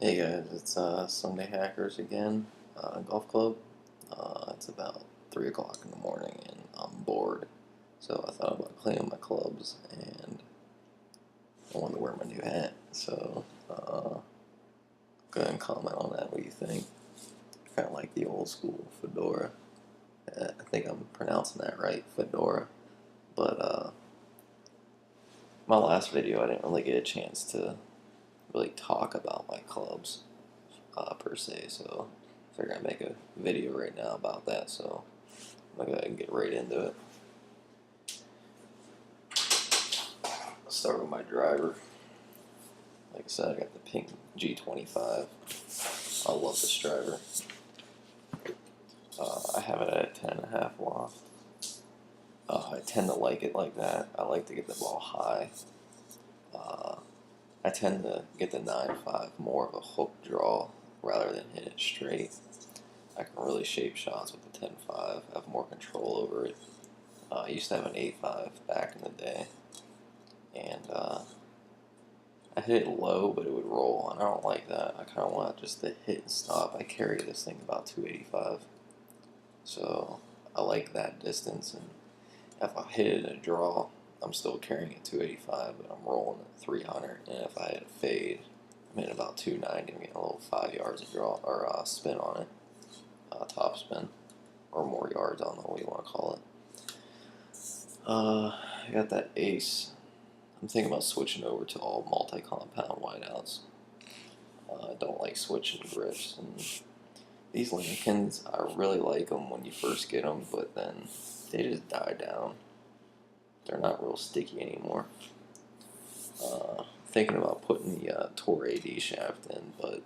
Hey guys, it's Sunday Hackers again, golf club. It's about 3 o'clock in the morning and I'm bored. So I thought about cleaning my clubs and I wanted to wear my new hat. So go ahead and comment on that. What do you think? Kind of like the old school fedora. I think I'm pronouncing that right, fedora. But my last video, I didn't really get a chance to really talk about my clubs per se. So I figured I'd make a video right now about that. So I'm gonna go ahead and get right into it. I'll start with my driver. Like I said, I got the pink G25. I love this driver. I have it at 10.5 loft. I tend to like it like that. I like to get the ball high. Uh, I tend to get the 9.5 more of a hook draw rather than hit it straight. I can really shape shots with the 10.5. I have more control over it. I used to have an 8.5 back in the day, and I hit it low, but it would roll, and I don't like that. I kind of want just to hit and stop. I carry this thing about 285, so I like that distance. And if I hit it in a draw, I'm still carrying it 285, but I'm rolling at 300. And if I hit a fade, I'm hitting about 290. I'm getting a little 5 yards of draw or spin on it, top spin, or more yards. I don't know what you want to call it. I got that ace. I'm thinking about switching over to all multi-compound whiteouts. I don't like switching grips. And these Lincolns, I really like them when you first get them, but then they just die down. They're not real sticky anymore. Thinking about putting the Tour AD shaft in, but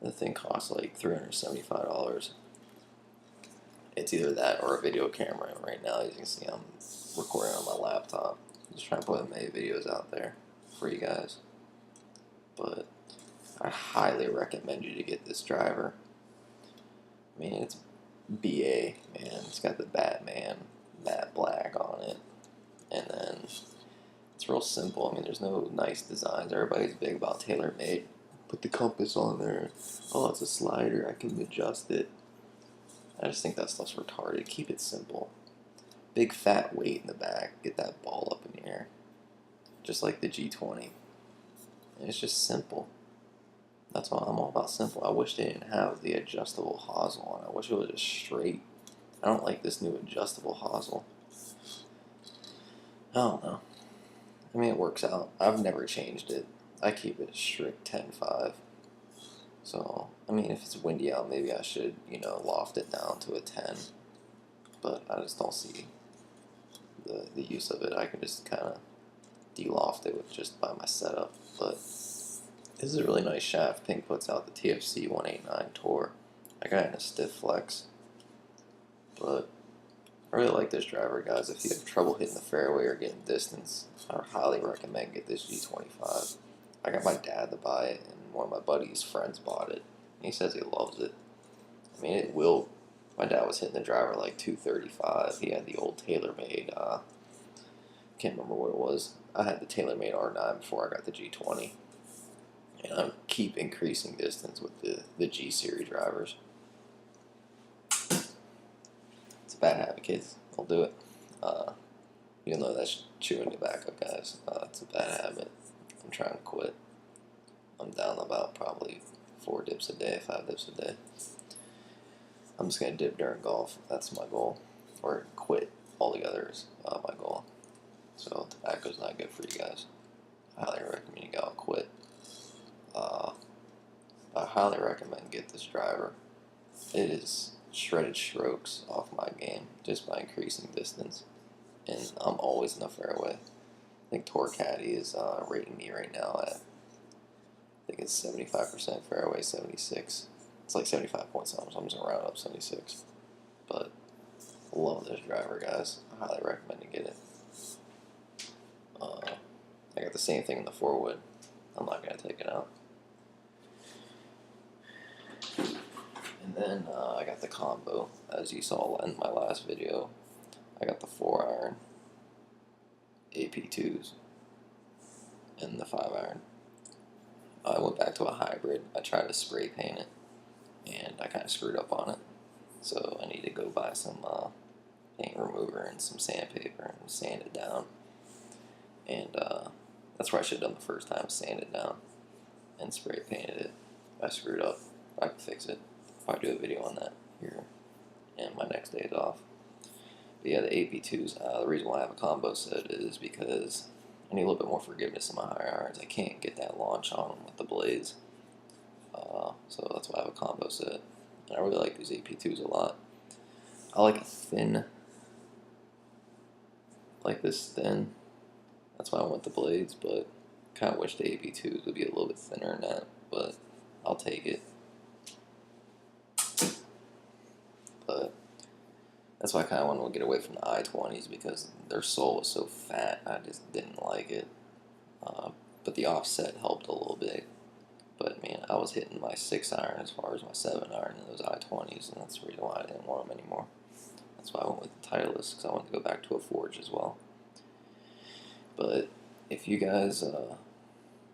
the thing costs like $375. It's either that or a video camera. And right now, as you can see, I'm recording on my laptop. Just trying to put as many videos out there for you guys. But I highly recommend you to get this driver. I mean, it's BA, man. It's got the Batman matte black on it. And then it's real simple. I mean, there's no nice designs. Everybody's big about TaylorMade. Put the compass on there. Oh, it's a slider. I can adjust it. I just think that stuff's retarded. Keep it simple. Big fat weight in the back. Get that ball up in the air. Just like the G20. And it's just simple. That's why I'm all about simple. I wish they didn't have the adjustable hosel on. I wish it was just straight. I don't like this new adjustable hosel. I don't know. I mean, it works out. I've never changed it. I keep it strict 10.5. So, I mean, if it's windy out, maybe I should, loft it down to a 10. But I just don't see the use of it. I can just kind of de-loft it with just by my setup. But this is a really nice shaft. Pink puts out the TFC 189 Tour. I got it in a stiff flex. But I really like this driver, guys. If you have trouble hitting the fairway or getting distance, I highly recommend get this G25. I got my dad to buy it, and one of my buddy's friends bought it. And he says he loves it. I mean, it will. My dad was hitting the driver like 235. He had the old TaylorMade. Can't remember what it was. I had the TaylorMade R9 before I got the G20. And I keep increasing distance with the G Series drivers. It's a bad habit, kids. I'll do it. Even though that's chewing tobacco, guys. It's a bad habit. I'm trying to quit. I'm down about probably 4 dips a day, 5 dips a day. I'm just going to dip during golf. That's my goal. Or quit altogether is my goal. So tobacco's not good for you guys. I highly recommend you go and quit. I highly recommend get this driver. It is shredded strokes off my game just by increasing distance. And I'm always in the fairway. I think Tour Caddy is rating me right now at, I think it's 75% fairway, 76. It's like 75 points something, so I'm just going to round up 76. But I love this driver, guys. I highly recommend you get it. I got the same thing in the 4-wood. I'm not going to take it out. And then I got the combo, as you saw in my last video. I got the 4-iron, AP2s, and the 5-iron. I went back to to a hybrid. I tried to spray paint it, and I kind of screwed up on it. So I need to go buy some paint remover and some sandpaper and sand it down. And that's what I should have done the first time, sand it down and spray painted it. If I screwed up, I can fix it. I'll do a video on that here and my next days off. But yeah, the AP2s, the reason why I have a combo set is because I need a little bit more forgiveness in my higher irons. I can't get that launch on them with the blades. So that's why I have a combo set. And I really like these AP2s a lot. I like a thin, like this thin. That's why I went with the blades, but kind of wish the AP2s would be a little bit thinner than that, but I'll take it. But that's why I kind of wanted to get away from the I-20s because their sole was so fat. I just didn't like it. But the offset helped a little bit. But man, I was hitting my 6-iron as far as my 7-iron in those I-20s, and that's the reason why I didn't want them anymore. That's why I went with the Titleist, because I wanted to go back to a forge as well. But if you guys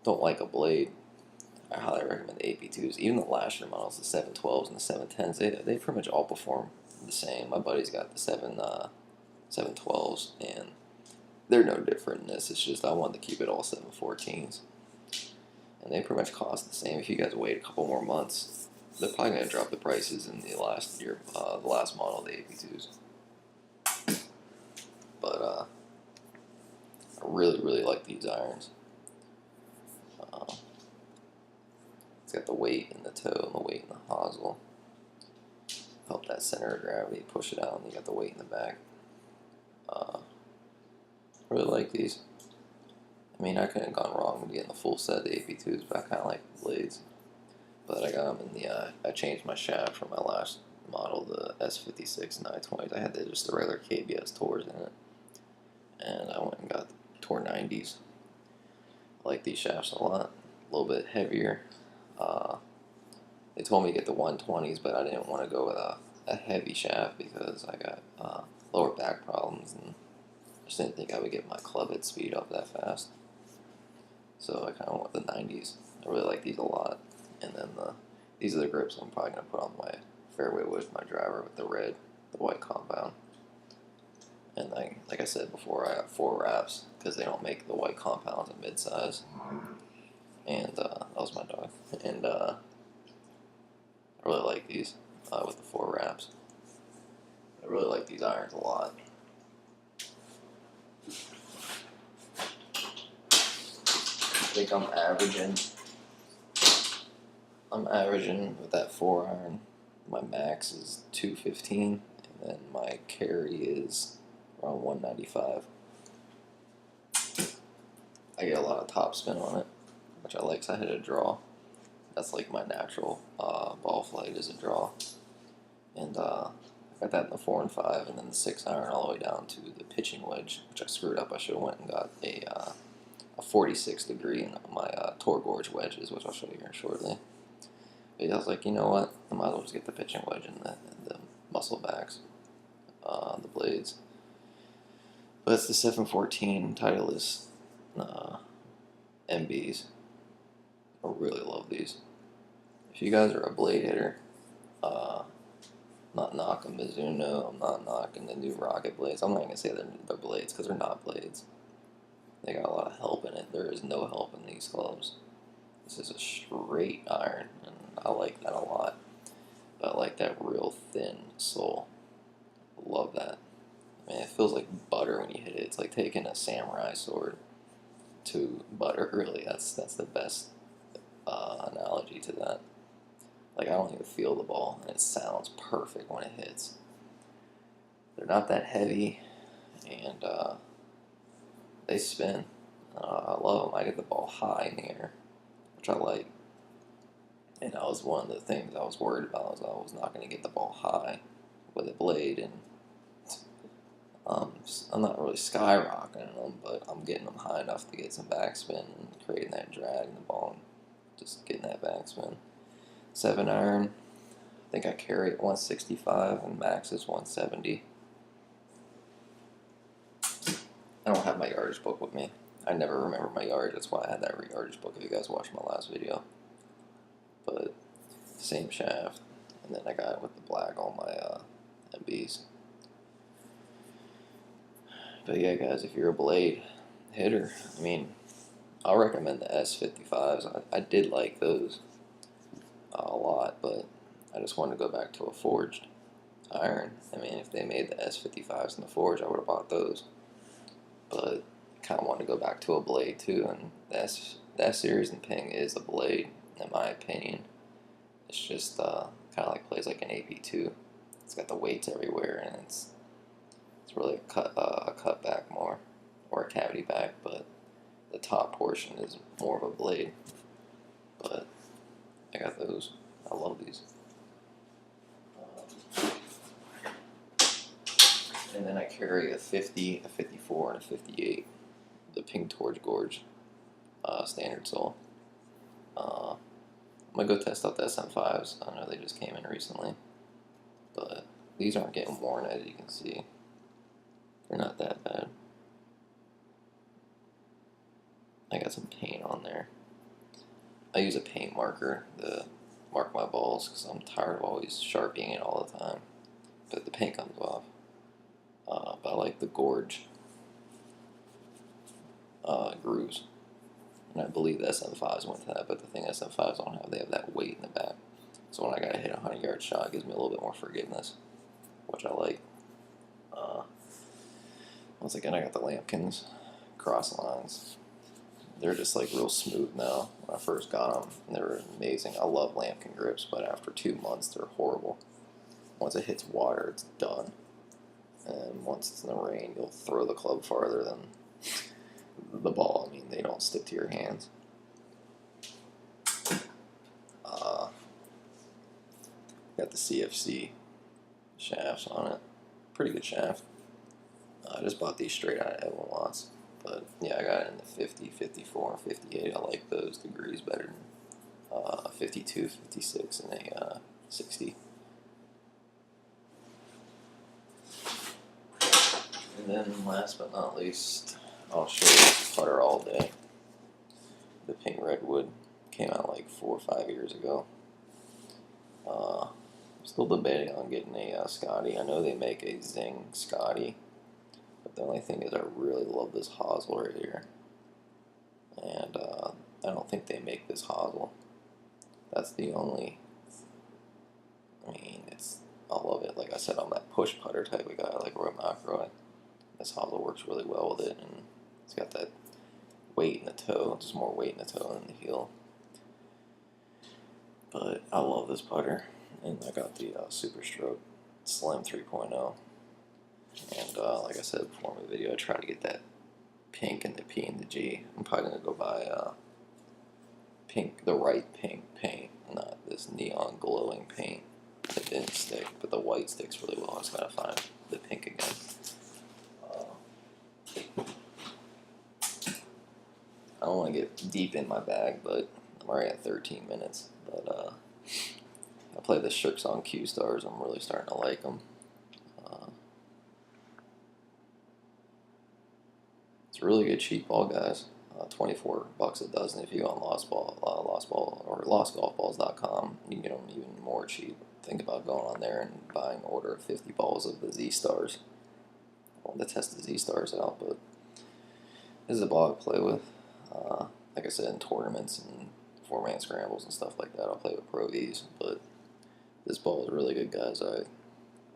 don't like a blade, I highly recommend the AP2s. Even the last year models, the 712s and the 710s, they pretty much all perform the same. My buddy's got the 712s, and they're no different in this. It's just I wanted to keep it all 714s. And they pretty much cost the same. If you guys wait a couple more months, they're probably going to drop the prices in the last year, the last model of the AP2s. But I really, really like these irons. It's got the weight in the toe and the weight in the hosel. Help that center of gravity, push it out, and you got the weight in the back. Really like these. I mean, I couldn't have gone wrong with getting the full set of the AP2s, but I kind of like the blades. But I got them in the, I changed my shaft from my last model, the S56 and I-20s. I had just the regular KBS Tours in it. And I went and got the Tour 90s. I like these shafts a lot. A little bit heavier. They told me to get the 120s, but I didn't want to go with a heavy shaft because I got lower back problems, and I just didn't think I would get my club head speed up that fast. So I kind of went with the 90s. I really like these a lot. And then these are the grips I'm probably going to put on my fairway wood, my driver, with the white compound. And like I said before, I got 4 wraps because they don't make the white compounds in mid-size. And that was my dog. And I really like these with the 4 wraps. I really like these irons a lot. I think I'm averaging with that 4-iron. My max is 215, and then my carry is around 195. I get a lot of top spin on it, which I like, because I hit a draw. That's like my natural ball flight is a draw. And I got that in the 4 and 5, and then the 6-iron all the way down to the pitching wedge, which I screwed up. I should have went and got a 46 degree in my Tour Gorge wedges, which I'll show you here shortly. But I was like, you know what? I might as well just get the pitching wedge in the muscle backs, the blades. But it's the 714 Titleist MBs. I really love these. If you guys are a blade hitter, not knocking Mizuno, I'm not knocking the new Rocket blades. I'm not going to say they're blades because they're not blades. They got a lot of help in it. There is no help in these clubs. This is a straight iron, and I like that a lot. But I like that real thin sole. Love that. I mean, it feels like butter when you hit it. It's like taking a samurai sword to butter, really. That's the best analogy to that. Like, I don't even feel the ball, and it sounds perfect when it hits. They're not that heavy, and they spin. I love them. I get the ball high in the air, which I like. And that was one of the things I was worried about, was I was not going to get the ball high with a blade, and I'm not really skyrocketing them, but I'm getting them high enough to get some backspin and creating that drag in the ball, and just getting that backspin. 7-iron, I think I carry it 165, and max is 170. I don't have my yardage book with me. I never remember my yardage. That's why I had that yardage book if you guys watched my last video. but same shaft. And then I got it with the black on my MBs. But yeah, guys, if you're a blade hitter, I mean, I'll recommend the S55s. I did like those a lot, but I just wanted to go back to a forged iron. I mean, if they made the S55s in the forge, I would have bought those. But kind of want to go back to a blade too, and that series in Ping is a blade, in my opinion. It's just kind of like plays like an AP2. It's got the weights everywhere, and it's really a cut back more, or a cavity back, but the top portion is more of a blade. But I got those. I love these. And then I carry a 50, a 54, and a 58. The Ping Torch Gorge standard sole. I'm going to go test out the SM5s. I know they just came in recently. But these aren't getting worn, as you can see. They're not that bad. I got some paint on there. I use a paint marker to mark my balls because I'm tired of always sharpieing it all the time. But the paint comes off. But I like the Gorge grooves. And I believe the SM5s went to that, but the thing SM5s don't have, they have that weight in the back. So when I gotta hit a 100-yard shot, it gives me a little bit more forgiveness, which I like. Once again, I got the Lampkins cross lines. They're just like real smooth now. When I first got them, they were amazing. I love Lampkin grips, but after 2 months, they're horrible. Once it hits water, it's done. And once it's in the rain, you'll throw the club farther than the ball. I mean, they don't stick to your hands. Got the CFC shafts on it. Pretty good shaft. I just bought these straight out of Edwin Watts. But yeah, I got it in the 50, 54, and 58. I like those degrees better than 52, 56, and a 60. And then last but not least, I'll show you this putter all day. The Ping Redwood came out like 4 or 5 years ago. I'm still debating on getting a Scotty. I know they make a Zing Scotty, but the only thing is I really love this hosel right here. And I don't think they make this hosel. That's the only, I mean, I love it. Like I said, I'm that push putter type of guy, like Roy McIlroy. This hosel works really well with it, and it's got that weight in the toe, just more weight in the toe than the heel. But I love this putter, and I got the Super Stroke Slim 3.0. And like I said before in my video, I try to get that pink and the P and the G. I'm probably going to go buy pink, the right pink paint, not this neon glowing paint that didn't stick, but the white sticks really well. I just got to find the pink again. I don't want to get deep in my bag, but I'm already at 13 minutes. But I play the Srixon Q Stars. I'm really starting to like them. It's a really good cheap ball, guys. $24 a dozen if you go on Lost lostgolfballs.com. You can get them even more cheap. Think about going on there and buying an order of 50 balls of the Z Stars. I want to test the Z Stars out, but this is a ball I play with. Like I said, in tournaments and 4-man scrambles and stuff like that, I'll play with Pro Vs. But this ball is really good, guys.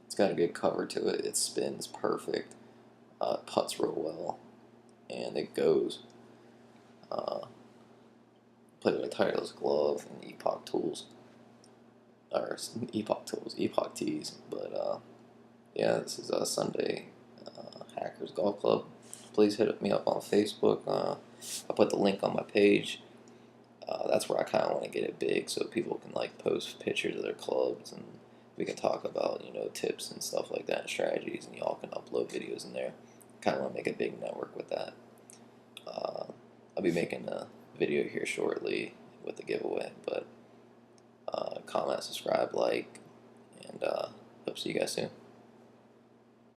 It's got a good cover to it. It spins perfect. It putts real well, and it goes. Played with a Titleist glove and Epoch tools, or Epoch tees. But yeah, this is Sunday Hackers Golf Club. Please hit me up on Facebook. I'll put the link on my page. That's where I kind of want to get it big, so people can like post pictures of their clubs, and we can talk about tips and stuff like that, and strategies, and y'all can upload videos in there. Kind of want to make a big network with that. I'll be making a video here shortly with the giveaway, but comment, subscribe, like, and hope to see you guys soon.